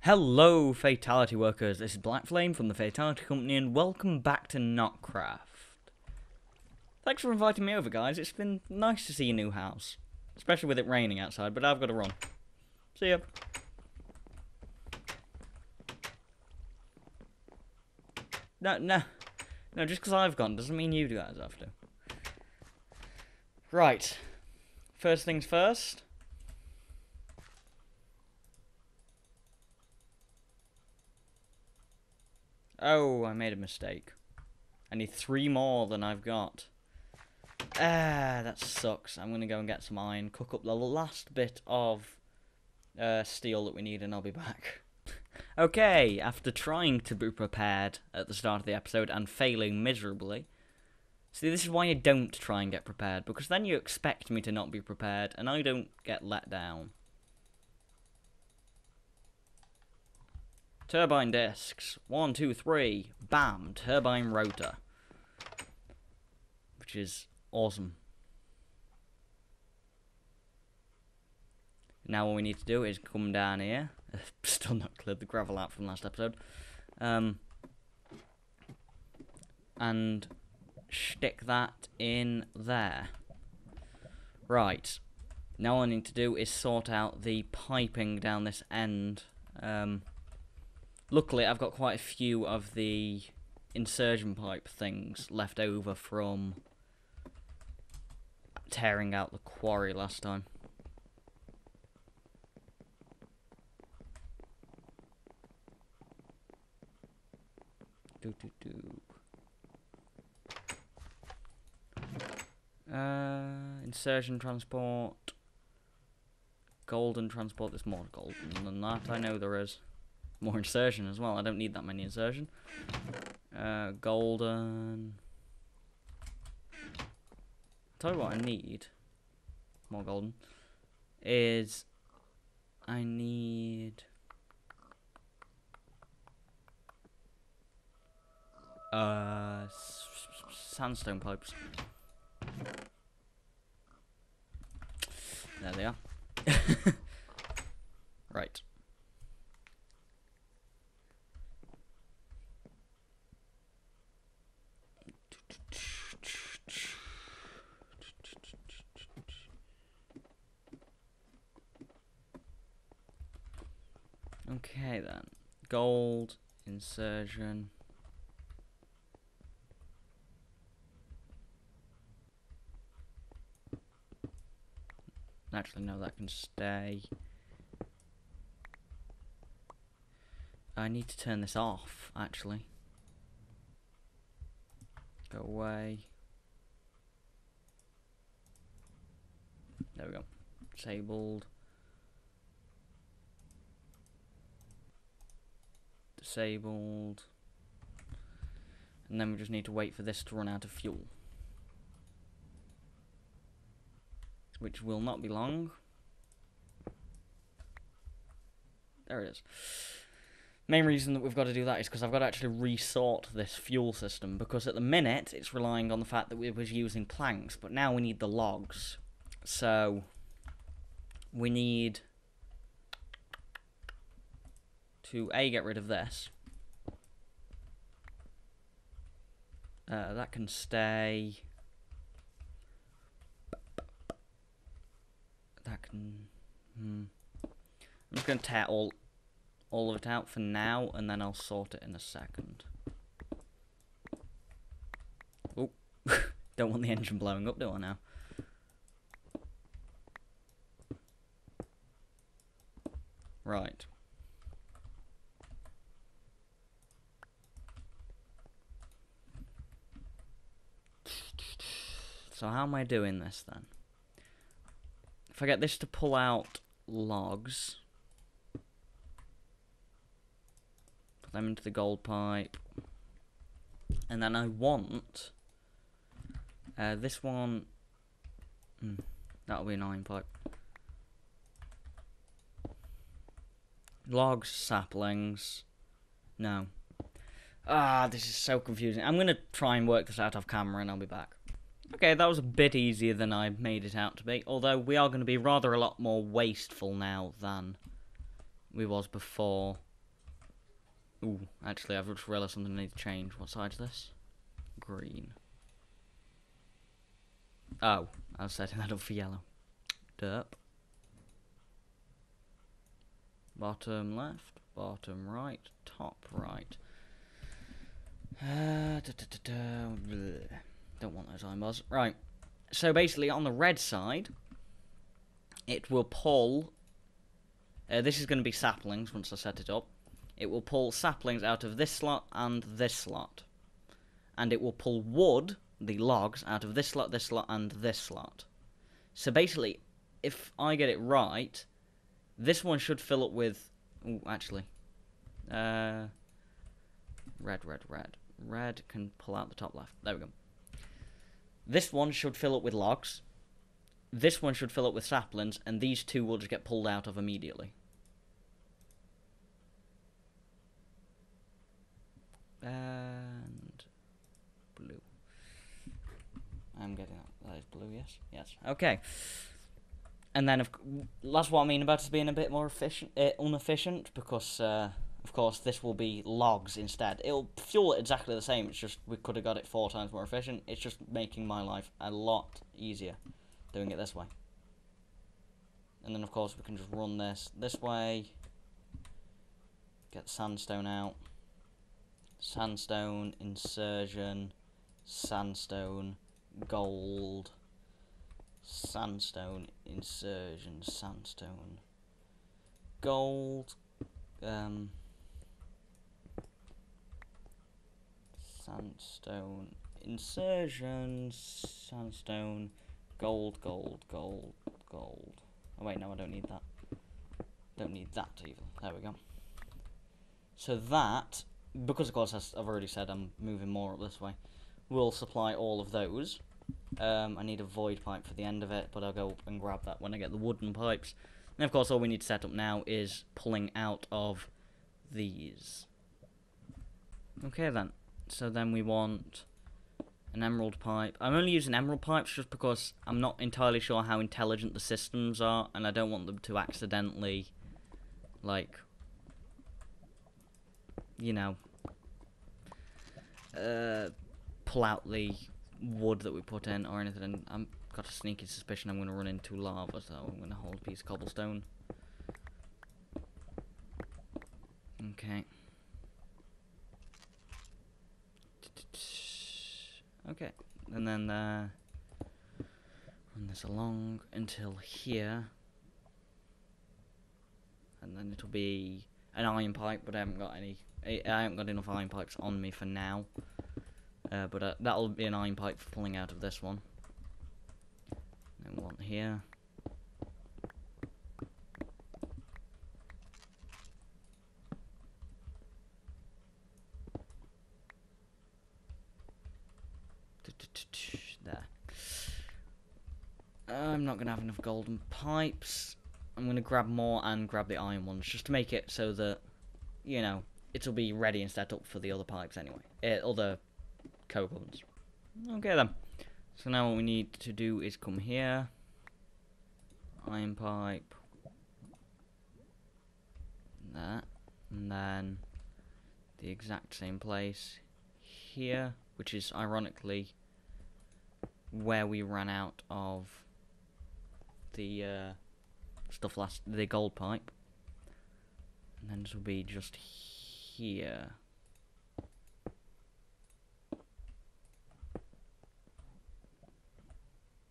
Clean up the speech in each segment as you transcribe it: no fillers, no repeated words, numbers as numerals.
Hello, Fatality Workers. This is Blackflame from the Fatality Company, and welcome back to Noc'Craft. Thanks for inviting me over, guys. It's been nice to see your new house, especially with it raining outside, but I've got to run. See ya. No, just because I've gone doesn't mean you guys have to. Right. First things first. Oh, I made a mistake. I need 3 more than I've got. That sucks. I'm gonna go and get some iron, cook up the last bit of steel that we need, and I'll be back. Okay, after trying to be prepared at the start of the episode and failing miserably. See, this is why you don't try and get prepared, because then you expect me to not be prepared, and I don't get let down. Turbine discs. 1, 2, 3. Bam. Turbine rotor. Which is awesome. Now what we need to do is come down here. Still not cleared the gravel out from last episode. And stick that in there. Right. Now all I need to do is sort out the piping down this end. Luckily, I've got quite a few of the insertion pipe things left over from tearing out the quarry last time. Insertion transport. Golden transport. There's more golden than that. I know there is. More insertion as well. I don't need that many insertion. Golden. Tell you what I need. More golden. Is I need sandstone pipes. There they are. Right. Okay then, gold, insertion. Actually, no, that can stay. I need to turn this off, actually. Go away. There we go. Disabled. Disabled. And then we just need to wait for this to run out of fuel. Which will not be long. There it is. Main reason that we've got to do that is because I've got to actually resort this fuel system, because at the minute it's relying on the fact that we was using planks, but now we need the logs. So we need to get rid of this. That can stay. That can. I'm just going to tear all of it out for now, and then I'll sort it in a second. Oh, don't want the engine blowing up, do I now? Right. So how am I doing this then? If I get this to pull out logs, put them into the gold pipe, and then I want this one. That'll be an iron pipe. Logs, saplings. No. This is so confusing. I'm gonna try and work this out off camera, and I'll be back. Okay, that was a bit easier than I made it out to be, although we are going to be rather a lot more wasteful now than we was before. Ooh, actually, I've just realised something I need to change. What side's this? Green. Oh, I was setting that up for yellow. Derp. Bottom left, bottom right, top right. Don't want those iron bars. Right. So basically, on the red side, it will pull. This is going to be saplings once I set it up. It will pull saplings out of this slot and this slot. And it will pull wood, the logs, out of this slot, and this slot. So basically, if I get it right, this one should fill up with... Ooh, actually. Red. Red can pull out the top left. There we go. This one should fill up with logs. This one should fill up with saplings, and these two will just get pulled out of immediately. And blue. I'm getting that. That is blue, yes? Yes. Okay. And then, that's what I mean about it being a bit more inefficient, because, of course, this will be logs instead. It'll fuel it exactly the same, it's just we could have got it 4 times more efficient. It's just making my life a lot easier doing it this way. And then, of course, we can just run this way. Get sandstone out. Sandstone, insertion, sandstone, gold, sandstone, insertion, sandstone, gold, sandstone, insertion, sandstone, gold. Oh wait, no, I don't need that. Don't need that either. There we go. So that, because of course I've already said I'm moving more up this way, will supply all of those. I need a void pipe for the end of it, but I'll go and grab that when I get the wooden pipes. And of course all we need to set up now is pulling out of these. Okay then, so then we want an emerald pipe. I'm only using emerald pipes just because I'm not entirely sure how intelligent the systems are, and I don't want them to accidentally, like, you know, pull out the wood that we put in or anything. And I've got a sneaky suspicion I'm going to run into lava, so I'm going to hold a piece of cobblestone. Okay. Okay, and then run this along until here, and then it'll be an iron pipe, but I haven't got enough iron pipes on me for now. But that'll be an iron pipe for pulling out of this one. Then one here. There. I'm not going to have enough golden pipes. I'm going to grab more and grab the iron ones, just to make it so that, you know, it'll be ready and set up for the other pipes anyway. Other coke ovens. Okay then. So now what we need to do is come here. Iron pipe. That. And then the exact same place here, which is ironically where we ran out of the stuff the gold pipe. And then this will be just here.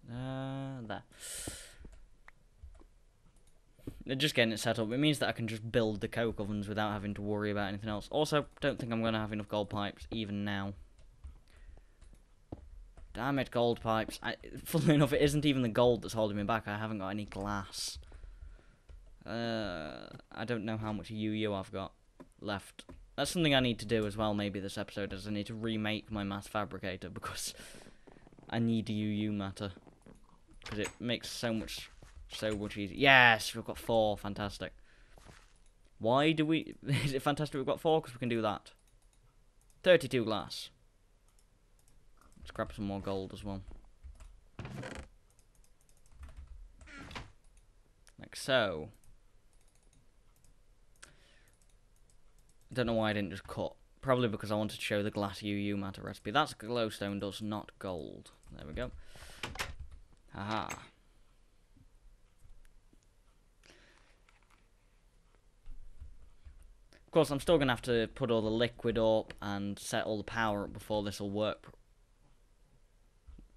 There. They're just getting it set up. It means that I can just build the coke ovens without having to worry about anything else. Also, don't think I'm going to have enough gold pipes even now. Damn it, gold pipes. Funnily enough, it isn't even the gold that's holding me back. I haven't got any glass. I don't know how much UU I've got left. That's something I need to do as well, maybe this episode, is I need to remake my mass fabricator, because I need UU matter. Because it makes so much easier. Yes, we've got 4. Fantastic. Why do we... Is it fantastic we've got 4? Because we can do that. 32 glass. Let's grab some more gold as well. Like so. Don't know why I didn't just cut. Probably because I wanted to show the glass UU matter recipe. That's glowstone dust, not gold. There we go. Haha. Of course, I'm still going to have to put all the liquid up and set all the power up before this will work.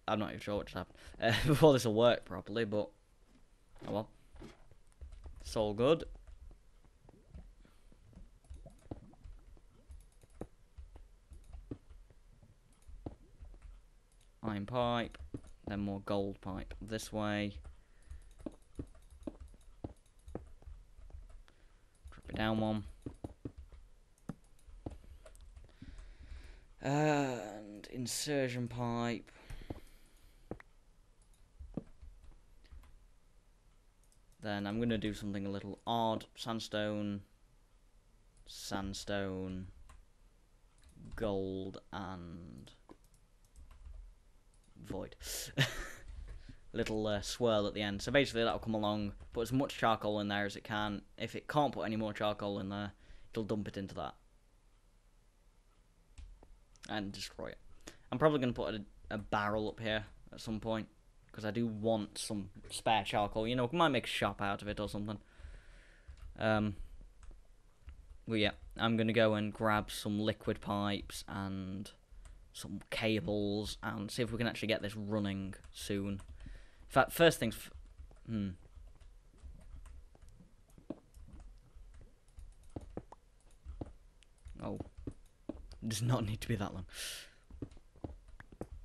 I'm not even sure what just happened. Before this will work properly, but oh well. It's all good. Iron pipe, then more gold pipe this way. Drop it down one. And insertion pipe. Then I'm going to do something a little odd. Sandstone, sandstone, gold, and void. Little swirl at the end. So basically that'll come along, put as much charcoal in there as it can. If it can't put any more charcoal in there, it'll dump it into that. And destroy it. I'm probably going to put a barrel up here at some point, because I do want some spare charcoal. You know, we might make a shop out of it or something. Well, yeah, I'm going to go and grab some liquid pipes and some cables and see if we can actually get this running soon. In fact, first things... Oh. It does not need to be that long.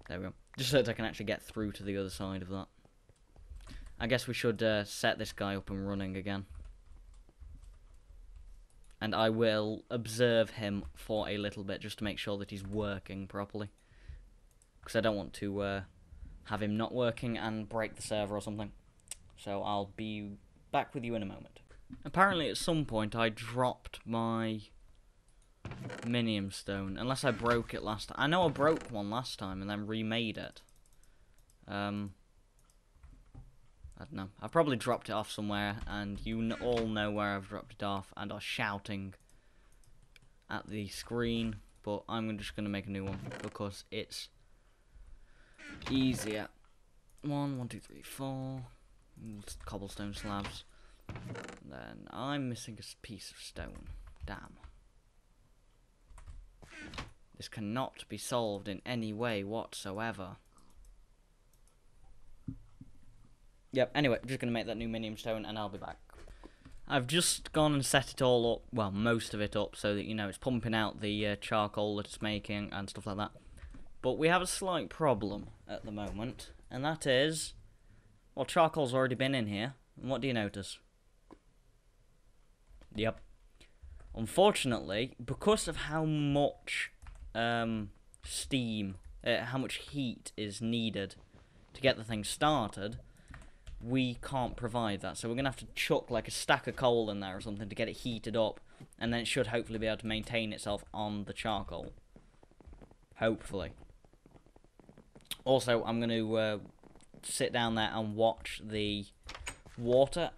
There we go. Just so that I can actually get through to the other side of that. I guess we should set this guy up and running again. And I will observe him for a little bit just to make sure that he's working properly. Because I don't want to have him not working and break the server or something. So I'll be back with you in a moment. Apparently at some point I dropped my minium stone, unless I broke it last time. I know I broke one last time and then remade it. I don't know. I've probably dropped it off somewhere, and you all know where I've dropped it off and are shouting at the screen, but I'm just going to make a new one because it's easier. 1, 2, 3, 4 cobblestone slabs. Then I'm missing a piece of stone. Damn. This cannot be solved in any way whatsoever. Yep, anyway, I'm just going to make that new minium stone and I'll be back. I've just gone and set it all up, well, most of it up, so that, you know, it's pumping out the charcoal that it's making and stuff like that. But we have a slight problem at the moment, and that is, well, charcoal's already been in here, and what do you notice? Yep. Unfortunately, because of how much steam, how much heat is needed to get the thing started, we can't provide that. So we're going to have to chuck like a stack of coal in there or something to get it heated up, and then it should hopefully be able to maintain itself on the charcoal. Hopefully. Also, I'm going to sit down there and watch the water,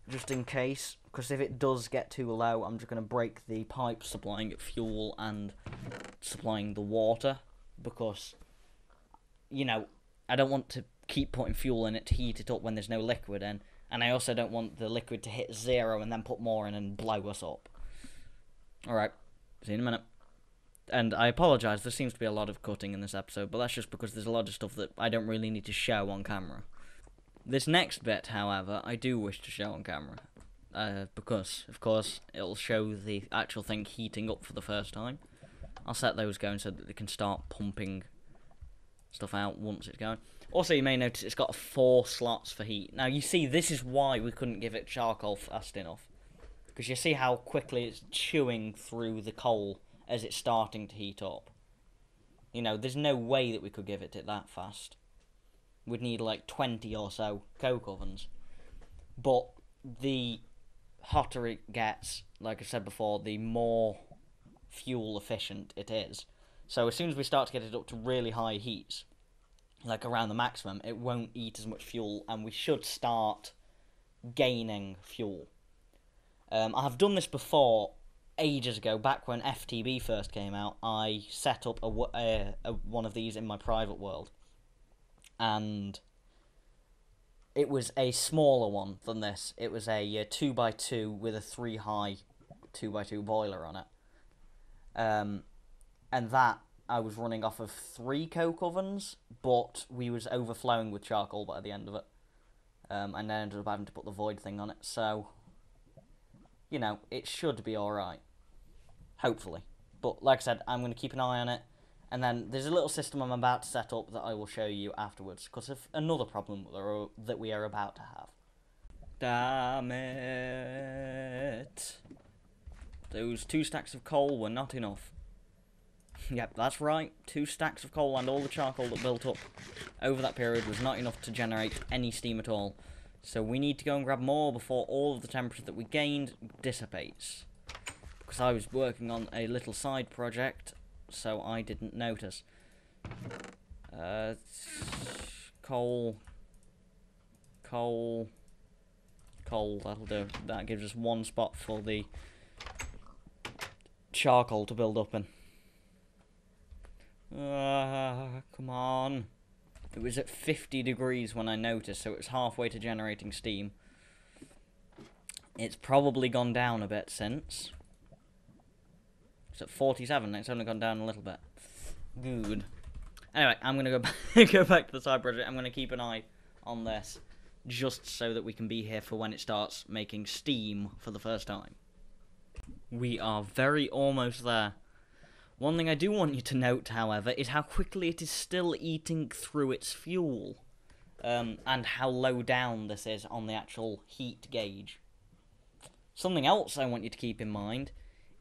just in case, because if it does get too low, I'm just going to break the pipe supplying it fuel and supplying the water, because, you know, I don't want to keep putting fuel in it to heat it up when there's no liquid in, and I also don't want the liquid to hit 0 and then put more in and blow us up. Alright, see you in a minute. And I apologise, there seems to be a lot of cutting in this episode, but that's just because there's a lot of stuff that I don't really need to show on camera. This next bit, however, I do wish to show on camera. Because, of course, it'll show the actual thing heating up for the first time. I'll set those going so that they can start pumping stuff out once it's going. Also, you may notice it's got 4 slots for heat. Now, you see, this is why we couldn't give it charcoal fast enough. Because you see how quickly it's chewing through the coal as it's starting to heat up. You know, there's no way that we could give it that fast. We'd need like 20 or so coke ovens. But the hotter it gets, like I said before, the more fuel efficient it is. So as soon as we start to get it up to really high heats, like around the maximum, it won't eat as much fuel, and we should start gaining fuel. I have done this before ages ago, back when FTB first came out, I set up one of these in my private world. And it was a smaller one than this. It was a 2x2 with a 3 high 2x2 boiler on it. And that I was running off of 3 coke ovens, but we was overflowing with charcoal by the end of it. And then ended up having to put the void thing on it. So, you know, it should be alright. Hopefully. But like I said, I'm going to keep an eye on it. And then there's a little system I'm about to set up that I will show you afterwards, because of another problem that we are about to have. Damn it. Those 2 stacks of coal were not enough. Yep, that's right. 2 stacks of coal and all the charcoal that built up over that period was not enough to generate any steam at all. So we need to go and grab more before all of the temperature that we gained dissipates. Because I was working on a little side project, so I didn't notice. Coal, that'll do. That gives us 1 spot for the charcoal to build up in. Come on. It was at 50 degrees when I noticed, so it was halfway to generating steam. It's probably gone down a bit since. It's at 47, it's only gone down a little bit. Good. Anyway, I'm going to go back to the side project. I'm going to keep an eye on this, just so that we can be here for when it starts making steam for the first time. We are very almost there. One thing I do want you to note, however, is how quickly it is still eating through its fuel, and how low down this is on the actual heat gauge. Something else I want you to keep in mind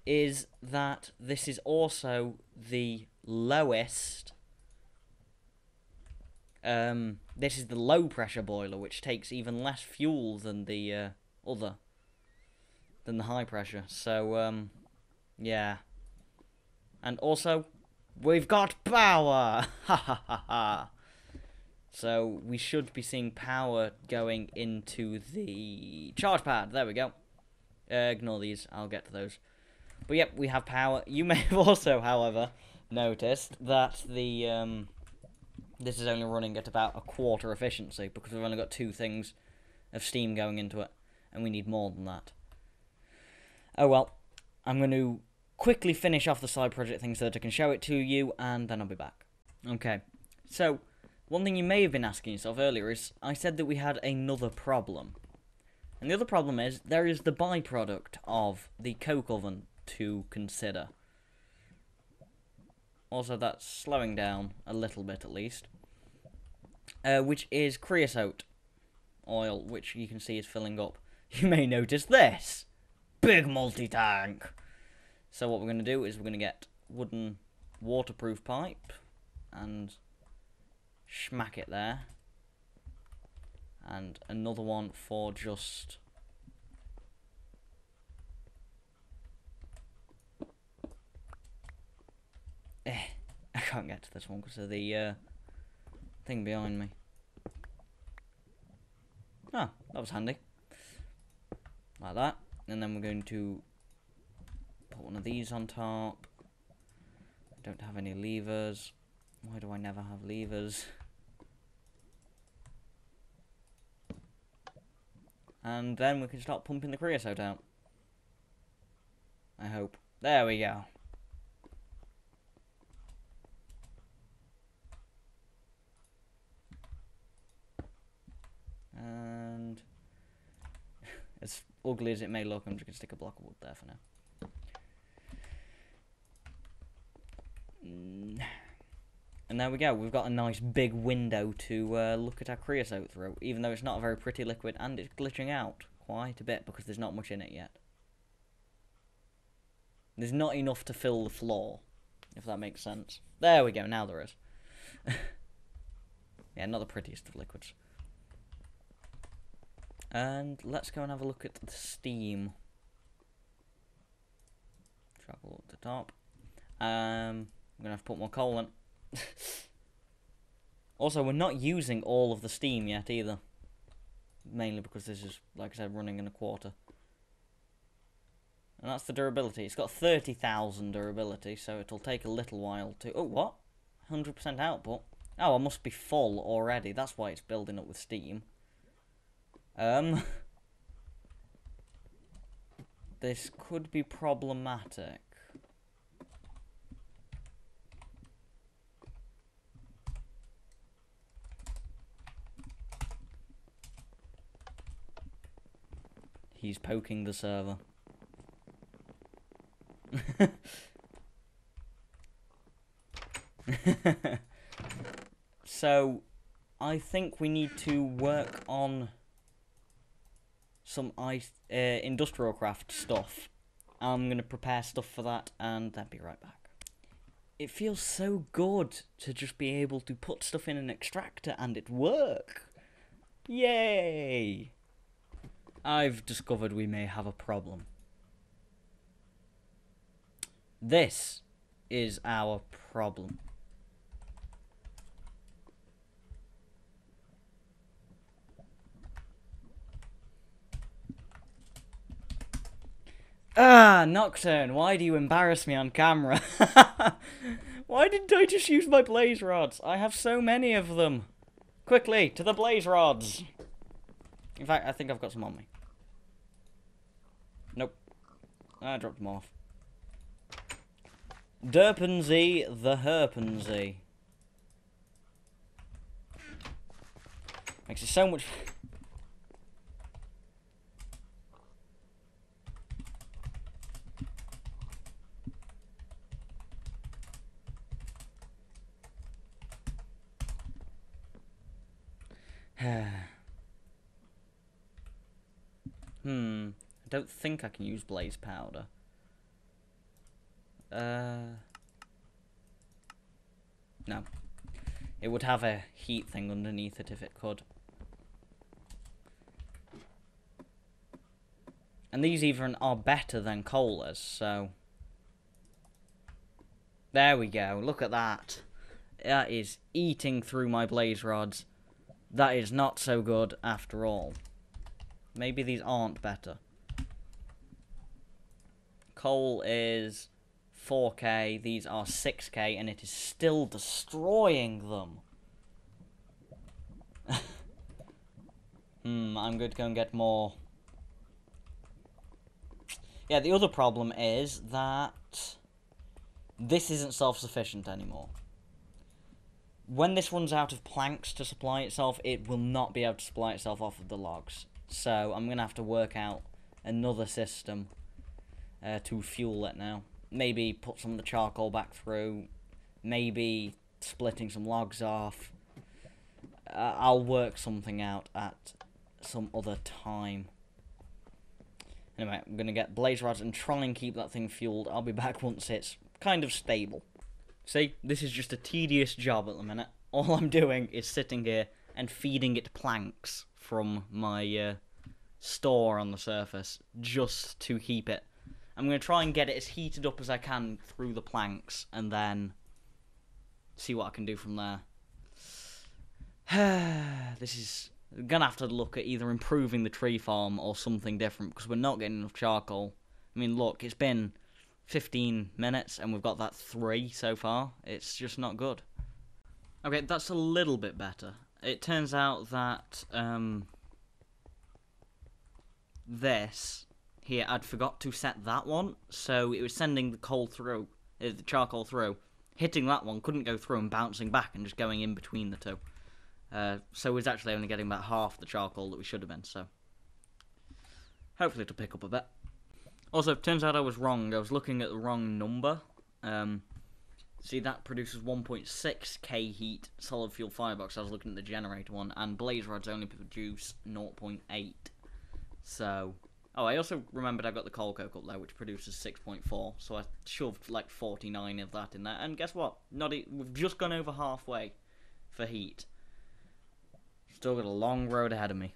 is that this is also the lowest, this is the low pressure boiler, which takes even less fuel than the than the high pressure. So, yeah. And also, we've got power! Ha ha ha ha! So, we should be seeing power going into the charge pad. There we go. Ignore these, I'll get to those. But yep, we have power. You may have also, however, noticed that the this is only running at about 1/4 efficiency, because we've only got 2 things of steam going into it, and we need more than that. Oh well, I'm going to quickly finish off the side project thing so that I can show it to you, and then I'll be back. Okay, so one thing you may have been asking yourself earlier is, I said that we had another problem. And the other problem is, there is the byproduct of the coke oven to consider. Also, that's slowing down a little bit at least. Which is creosote oil, which you can see is filling up. You may notice this! Big multi-tank! So what we're going to do is we're going to get wooden waterproof pipe and smack it there. And another one for just I can't get to this one because of the thing behind me. Ah, that was handy. Like that. And then we're going to put one of these on top. I don't have any levers. Why do I never have levers? And then we can start pumping the creosote out. I hope. There we go. And as ugly as it may look, I'm just going to stick a block of wood there for now. And there we go, we've got a nice big window to look at our creosote through, even though it's not a very pretty liquid, and it's glitching out quite a bit because there's not much in it yet. There's not enough to fill the floor, if that makes sense. There we go, now there is. Yeah, not the prettiest of liquids. And let's go and have a look at the steam. Travel up the top. I'm going to have to put more coal in. Also, we're not using all of the steam yet either. Mainly because this is, like I said, running in 1/4. And that's the durability. It's got 30,000 durability, so it'll take a little while to... Oh, what? 100% output? Oh, I must be full already. That's why it's building up with steam. This could be problematic. He's poking the server. So, I think we need to work on some industrialcraft stuff. I'm going to prepare stuff for that, and I'll be right back. It feels so good to just be able to put stuff in an extractor and it work. Yay! I've discovered we may have a problem. This is our problem. Ah, Nocturne, why do you embarrass me on camera? Why didn't I just use my blaze rods? I have so many of them. Quickly, to the blaze rods. In fact, I think I've got some on me. Nope. I dropped them off. Derpensy the Herpensy. Makes it so much... I don't think I can use blaze powder. No. It would have a heat thing underneath it if it could. And these even are better than colas, so... There we go, look at that. That is eating through my blaze rods. That is not so good after all. Maybe these aren't better. Coal is 4k, these are 6k, and it is still destroying them. I'm going to go and get more. Yeah, the other problem is that this isn't self-sufficient anymore. When this runs out of planks to supply itself, it will not be able to supply itself off of the logs. So I'm going to have to work out another system to fuel it now. Maybe put some of the charcoal back through. Maybe splitting some logs off. I'll work something out at some other time. Anyway, I'm going to get blaze rods and try and keep that thing fueled. I'll be back once it's kind of stable. See, this is just a tedious job at the minute. All I'm doing is sitting here and feeding it planks from my store on the surface, just to keep it. I'm going to try and get it as heated up as I can through the planks, and then see what I can do from there. This is going to have to look at either improving the tree farm or something different, because we're not getting enough charcoal. I mean, look, it's been 15 minutes and we've got that 3 so far. It's just not good. Okay, that's a little bit better. It turns out that this here, I'd forgot to set that one, so it was sending the coal through, the charcoal through, hitting that one, couldn't go through, and bouncing back and just going in between the two. So we was actually only getting about half the charcoal that we should have been, so hopefully it'll pick up a bit. Also, it turns out I was wrong. I was looking at the wrong number. See, that produces 1.6k heat, solid fuel firebox. I was looking at the generator one, and blaze rods only produce 0.8. So, oh, I also remembered I got the coal coke up there, which produces 6.4. So I shoved like 49 of that in there, and guess what? We've just gone over halfway for heat. Still got a long road ahead of me.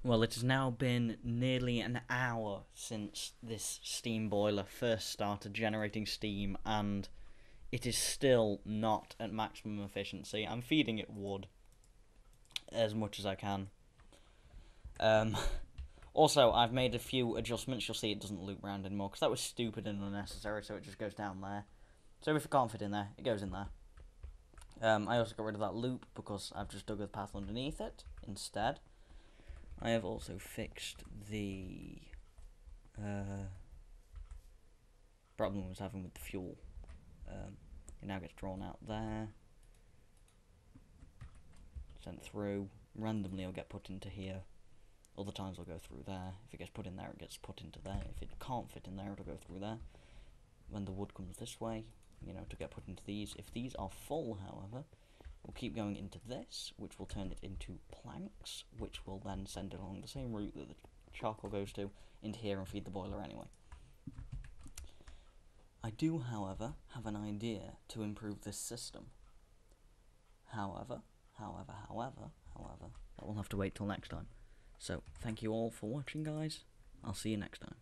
Well, it has now been nearly an hour since this steam boiler first started generating steam, and it is still not at maximum efficiency. I'm feeding it wood as much as I can. Also, I've made a few adjustments. You'll see it doesn't loop around anymore, because that was stupid and unnecessary, so it just goes down there. So if it can't fit in there, it goes in there. I also got rid of that loop, because I've just dug a path underneath it instead. I have also fixed the problem I was having with the fuel. It now gets drawn out there, sent through. Randomly it'll get put into here. Other times it'll go through there. If it gets put in there, it gets put into there. If it can't fit in there, it'll go through there. When the wood comes this way, you know, to get put into these. If these are full, however, we'll keep going into this, which will turn it into planks, which will then send it along the same route that the charcoal goes to, into here and feed the boiler anyway. I do, however, have an idea to improve this system. However, that will have to wait till next time. So, thank you all for watching, guys. I'll see you next time.